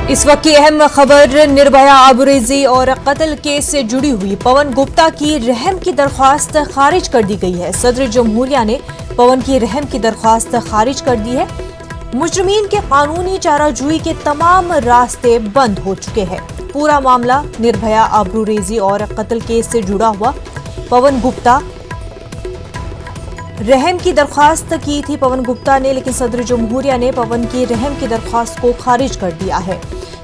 इस वक्त की अहम खबर निर्भया आबूरेजी और कत्ल केस से जुड़ी हुई पवन गुप्ता की रहम की दरख्वास्त खारिज कर दी गई है। सदर जमहूरिया ने पवन की रहम की दरख्वास्त खारिज कर दी है। मुजरिमीन के कानूनी चाराजोई के तमाम रास्ते बंद हो चुके हैं। पूरा मामला निर्भया आबरूरेजी और कत्ल केस से जुड़ा हुआ। पवन गुप्ता रहम की दरख्वास्त की थी पवन गुप्ता ने, लेकिन सदर जमहूरिया ने पवन की रहम की दरख्वास्त को खारिज कर दिया है।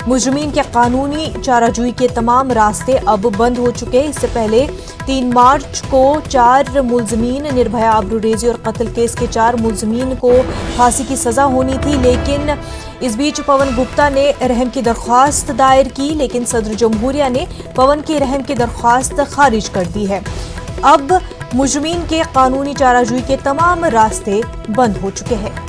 मुजरिमीन के कानूनी चाराजोई के तमाम रास्ते अब बंद हो चुके हैं। इससे पहले 3 मार्च को 4 मुलजमीन निर्भया आबरूरेजी और कत्ल केस के 4 मुलजमीन को फांसी की सजा होनी थी, लेकिन इस बीच पवन गुप्ता ने रहम की दरख्वास्त दायर की, लेकिन सदर जमहूरिया ने पवन की रहम की दरख्वास्त खारिज कर दी है। अब मुजरिमीन के कानूनी चाराजोई के तमाम रास्ते बंद हो चुके हैं।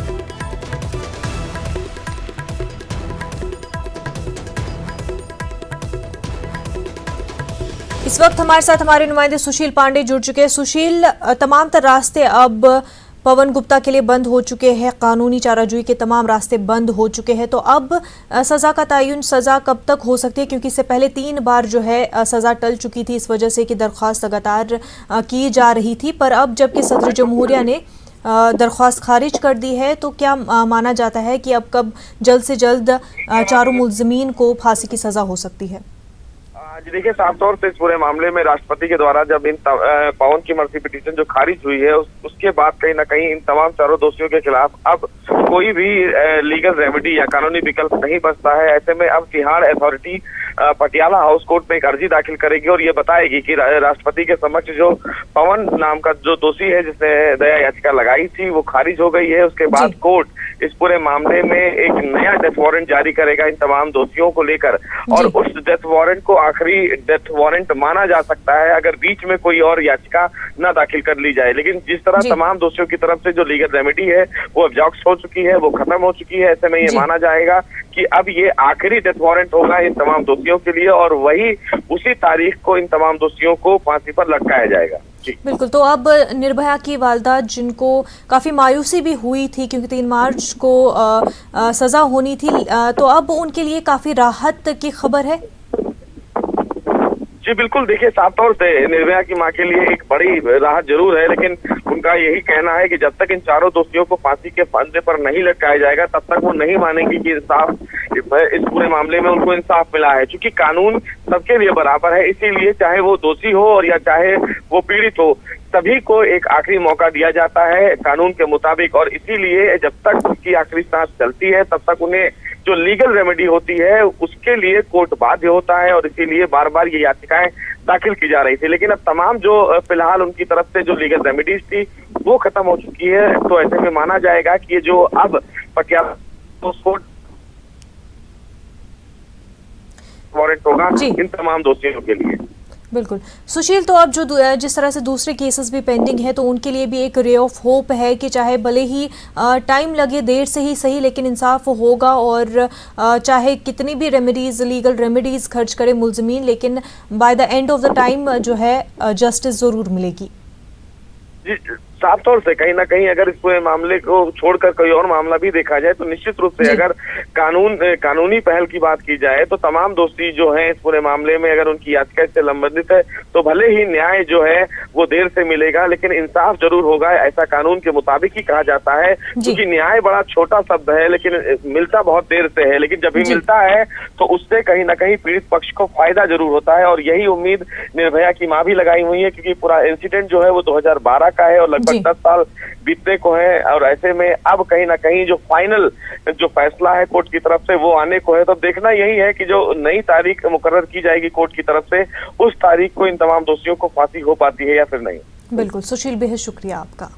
इस वक्त हमारे साथ हमारे नुमाइंदे सुशील पांडे जुड़ चुके हैं। सुशील, तमाम तर रास्ते अब पवन गुप्ता के लिए बंद हो चुके हैं, कानूनी चाराजोई के तमाम रास्ते बंद हो चुके हैं, तो अब सजा का तयन सजा कब तक हो सकती है? क्योंकि इससे पहले 3 बार जो है सजा टल चुकी थी इस वजह से कि दरख्वास्त लगातार की जा रही थी, पर अब जबकि सदर जमहूरिया ने दरख्वास्त खारिज कर दी है, तो क्या माना जाता है कि अब कब जल्द से जल्द 4 मुलजमीन को फांसी की सजा हो सकती है? जी देखिए, साफ तौर से इस पूरे मामले में राष्ट्रपति के द्वारा जब इन पवन की मर्सी पिटीशन जो खारिज हुई है उसके बाद कहीं ना कहीं इन तमाम 4 दोषियों के खिलाफ अब कोई भी लीगल रेमेडी या कानूनी विकल्प नहीं बचता है। ऐसे में अब Tihar authority Patiala house court में एक अर्जी दाखिल करेगी और ये बताएगी कि राष्ट्रपति के समक्ष जो पवन नाम का जो दोषी है जिसने दया याचिका लगाई थी वो खारिज हो गई है। उसके बाद कोर्ट इस पूरे मामले में एक नया डेथ वारंट जारी करेगा इन तमाम दोषियों को लेकर, और उस डेथ वारंट को आखिरी डेथ वारंट माना जा सकता है अगर बीच में कोई और याचिका न दाखिल कर ली जाए। लेकिन जिस तरह तमाम दोषियों की तरफ से जो लीगल रेमेडी है वो एग्जॉस्ट हो चुकी है, वो खत्म हो चुकी है, ऐसे में ये माना जाएगा कि अब ये आखिरी डेथ वारंट होगा इन तमाम दोषियों के लिए और वही उसी तारीख को इन तमाम दोषियों को फांसी पर लटकाया जाएगा। बिल्कुल, तो अब निर्भया की वालदा जिनको काफी मायूसी भी हुई थी क्योंकि 3 मार्च को सजा होनी थी, तो अब उनके लिए काफी राहत की खबर है। जी बिल्कुल, देखिए साफ तौर से निर्भया की मां के लिए एक बड़ी राहत जरूर है, लेकिन उनका यही कहना है कि जब तक इन 4 दोषियों को फांसी के फंदे पर नहीं लटकाया जाएगा तब तक वो नहीं मानेंगी कि इंसाफ इस पूरे मामले में उनको इंसाफ मिला है। क्योंकि कानून सबके लिए बराबर है, इसीलिए चाहे वो दोषी हो और या चाहे वो पीड़ित हो, सभी को एक आखिरी मौका दिया जाता है कानून के मुताबिक, और इसीलिए जब तक उनकी आखिरी सांस चलती है तब तक उन्हें जो लीगल रेमेडी होती है उसके लिए कोर्ट बाध्य होता है, और इसीलिए बार बार ये याचिकाएं दाखिल की जा रही थी। लेकिन अब तमाम जो फिलहाल उनकी तरफ से जो लीगल रेमेडीज थी वो खत्म हो चुकी है, तो ऐसे में माना जाएगा कि ये जो अब पटियाला कोर्ट वारंट होगा इन तमाम दोषियों के लिए। बिल्कुल सुशील, तो अब जो जिस तरह से दूसरे केसेस भी पेंडिंग है तो उनके लिए भी एक रे ऑफ होप है कि चाहे भले ही टाइम लगे, देर से ही सही, लेकिन इंसाफ होगा, और चाहे कितनी भी रेमेडीज लीगल रेमेडीज खर्च करे मुलजमीन, लेकिन by the end of the time जो है जस्टिस जरूर मिलेगी। जी साफ तौर से कहीं ना कहीं अगर इस पूरे मामले को छोड़कर कोई और मामला भी देखा जाए तो निश्चित रूप से अगर कानूनी पहल की बात की जाए तो तमाम दोषी जो हैं इस पूरे मामले में अगर उनकी याचिका इससे संबंधित है तो भले ही न्याय जो है वो देर से मिलेगा लेकिन इंसाफ जरूर होगा, ऐसा कानून के मुताबिक ही कहा जाता है। क्योंकि न्याय बड़ा छोटा शब्द है लेकिन मिलता बहुत देर से है, लेकिन जब भी मिलता है तो उससे कहीं ना कहीं पीड़ित पक्ष को फायदा जरूर होता है, और यही उम्मीद निर्भया की मां भी लगाई हुई है। क्योंकि पूरा इंसिडेंट जो है वो 2012 का है और लगभग 10 साल बीतने को है, और ऐसे में अब कहीं ना कहीं जो फाइनल जो फैसला है कोर्ट की तरफ से वो आने को है। तो देखना यही है कि जो नई तारीख मुकर्रर की जाएगी कोर्ट की तरफ से उस तारीख को इन तमाम दोषियों को फांसी हो पाती है या फिर नहीं। बिल्कुल सुशील, बेहद शुक्रिया आपका।